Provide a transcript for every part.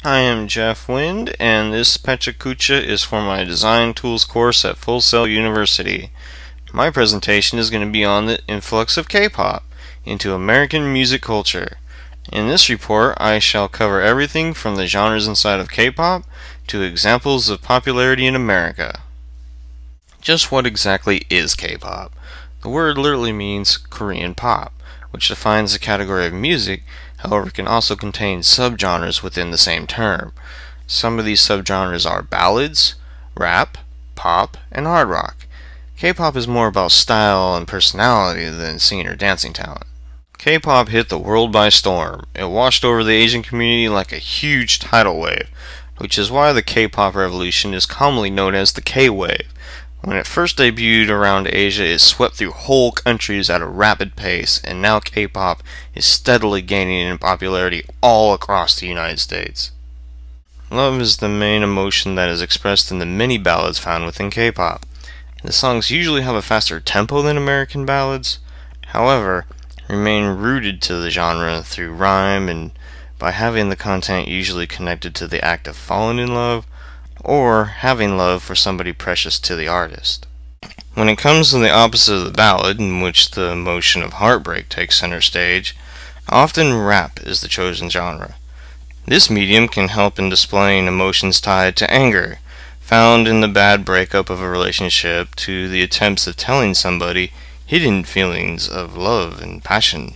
I am Jeff Wind, and this Pecha Kucha is for my Design Tools course at Full Sail University. My presentation is going to be on the influx of K-pop into American music culture. In this report, I shall cover everything from the genres inside of K-pop to examples of popularity in America. Just what exactly is K-pop? The word literally means Korean pop, which defines a category of music. However, it can also contain subgenres within the same term. Some of these subgenres are ballads, rap, pop, and hard rock. K-pop is more about style and personality than singing or dancing talent. K-pop hit the world by storm. It washed over the Asian community like a huge tidal wave, which is why the K-pop revolution is commonly known as the K-wave. When it first debuted around Asia, it swept through whole countries at a rapid pace, and now K-pop is steadily gaining in popularity all across the United States. Love is the main emotion that is expressed in the many ballads found within K-pop. The songs usually have a faster tempo than American ballads, however, remain rooted to the genre through rhyme and by having the content usually connected to the act of falling in love, or having love for somebody precious to the artist. When it comes to the opposite of the ballad, in which the emotion of heartbreak takes center stage, often rap is the chosen genre. This medium can help in displaying emotions tied to anger, found in the bad breakup of a relationship, to the attempts of telling somebody hidden feelings of love and passion.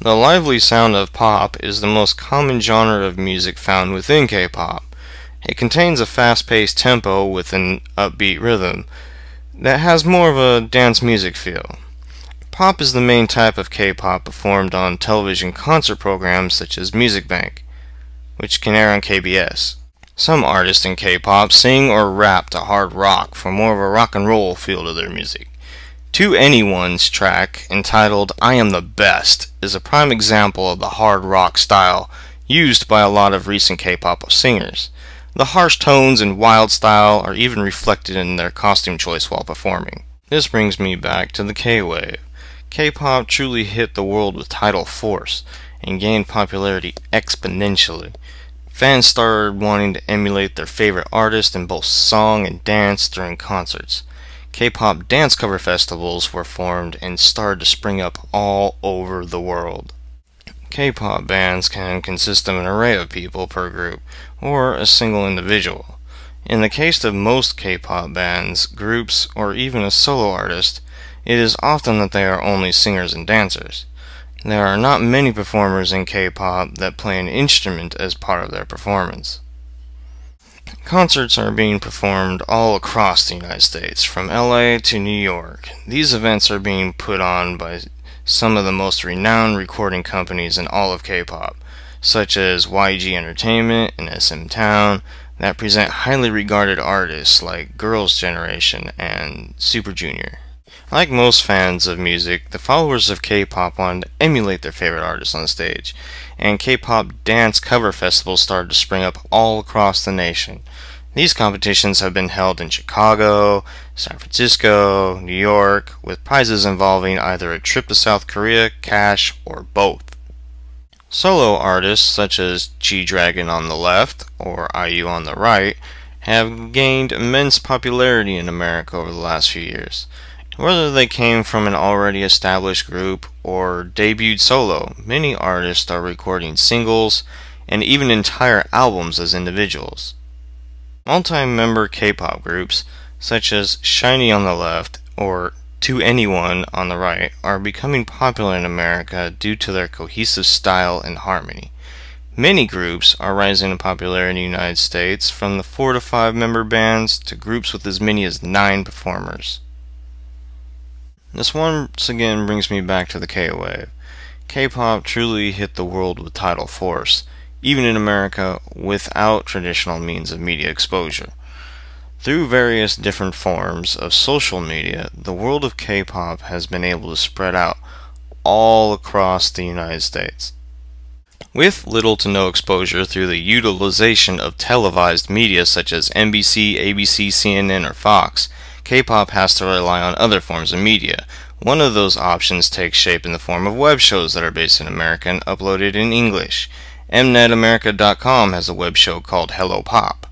The lively sound of pop is the most common genre of music found within K-pop. It contains a fast-paced tempo with an upbeat rhythm that has more of a dance music feel. Pop is the main type of K-pop performed on television concert programs such as Music Bank, which can air on KBS. Some artists in K-pop sing or rap to hard rock for more of a rock and roll feel to their music. To Anyone's track, entitled I Am the Best, is a prime example of the hard rock style used by a lot of recent K-pop singers. The harsh tones and wild style are even reflected in their costume choice while performing. This brings me back to the K-wave. K-pop truly hit the world with tidal force and gained popularity exponentially. Fans started wanting to emulate their favorite artist in both song and dance during concerts. K-pop dance cover festivals were formed and started to spring up all over the world. K-pop bands can consist of an array of people per group, or a single individual. In the case of most K-pop bands, groups, or even a solo artist, it is often that they are only singers and dancers. There are not many performers in K-pop that play an instrument as part of their performance. Concerts are being performed all across the United States, from LA to New York. These events are being put on by some of the most renowned recording companies in all of K-pop, such as YG Entertainment and SM Town, that present highly regarded artists like Girls' Generation and Super Junior. Like most fans of music, the followers of K-pop wanted to emulate their favorite artists on stage, and K-pop dance cover festivals started to spring up all across the nation. These competitions have been held in Chicago, San Francisco, New York, with prizes involving either a trip to South Korea, cash, or both. Solo artists such as G-Dragon on the left, or IU on the right, have gained immense popularity in America over the last few years. Whether they came from an already established group or debuted solo, many artists are recording singles and even entire albums as individuals. Multi-member K-pop groups, such as SHINee on the left or To Anyone on the right, are becoming popular in America due to their cohesive style and harmony. Many groups are rising in popularity in the United States, from the 4 to 5 member bands to groups with as many as 9 performers. This once again brings me back to the K-wave. K-pop truly hit the world with tidal force, even in America, without traditional means of media exposure. Through various different forms of social media, the world of K-pop has been able to spread out all across the United States. With little to no exposure through the utilization of televised media such as NBC, ABC, CNN, or Fox, K-pop has to rely on other forms of media. One of those options takes shape in the form of web shows that are based in America and uploaded in English. MNetAmerica.com has a web show called Hello Pop.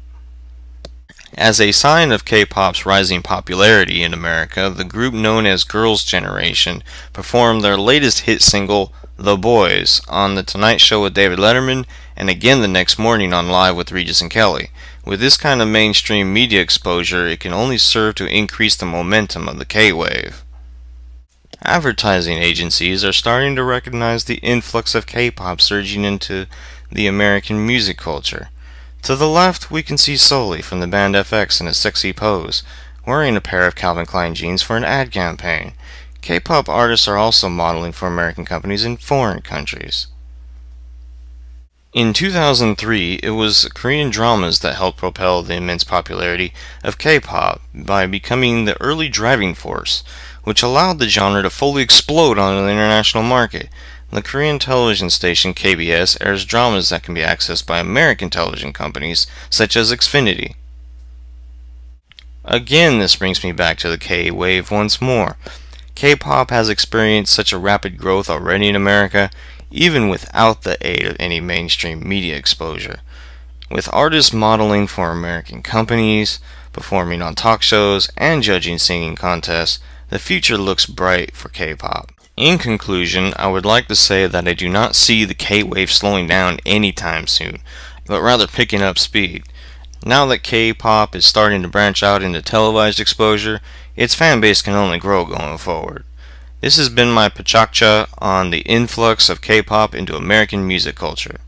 As a sign of K-pop's rising popularity in America, the group known as Girls' Generation performed their latest hit single, The Boys, on The Tonight Show with David Letterman, and again the next morning on Live with Regis and Kelly. With this kind of mainstream media exposure, it can only serve to increase the momentum of the K-wave. Advertising agencies are starting to recognize the influx of K-pop surging into the American music culture. To the left, we can see Sully from the band FX in a sexy pose, wearing a pair of Calvin Klein jeans for an ad campaign. K-pop artists are also modeling for American companies in foreign countries. In 2003, it was Korean dramas that helped propel the immense popularity of K-pop by becoming the early driving force, which allowed the genre to fully explode on the international market. The Korean television station KBS airs dramas that can be accessed by American television companies such as Xfinity. Again, this brings me back to the K-wave once more. K-pop has experienced such a rapid growth already in America, even without the aid of any mainstream media exposure. With artists modeling for American companies, performing on talk shows, and judging singing contests, the future looks bright for K-pop. In conclusion, I would like to say that I do not see the K-wave slowing down anytime soon, but rather picking up speed. Now that K-pop is starting to branch out into televised exposure, its fan base can only grow going forward. This has been my Pecha on the influx of K-pop into American music culture.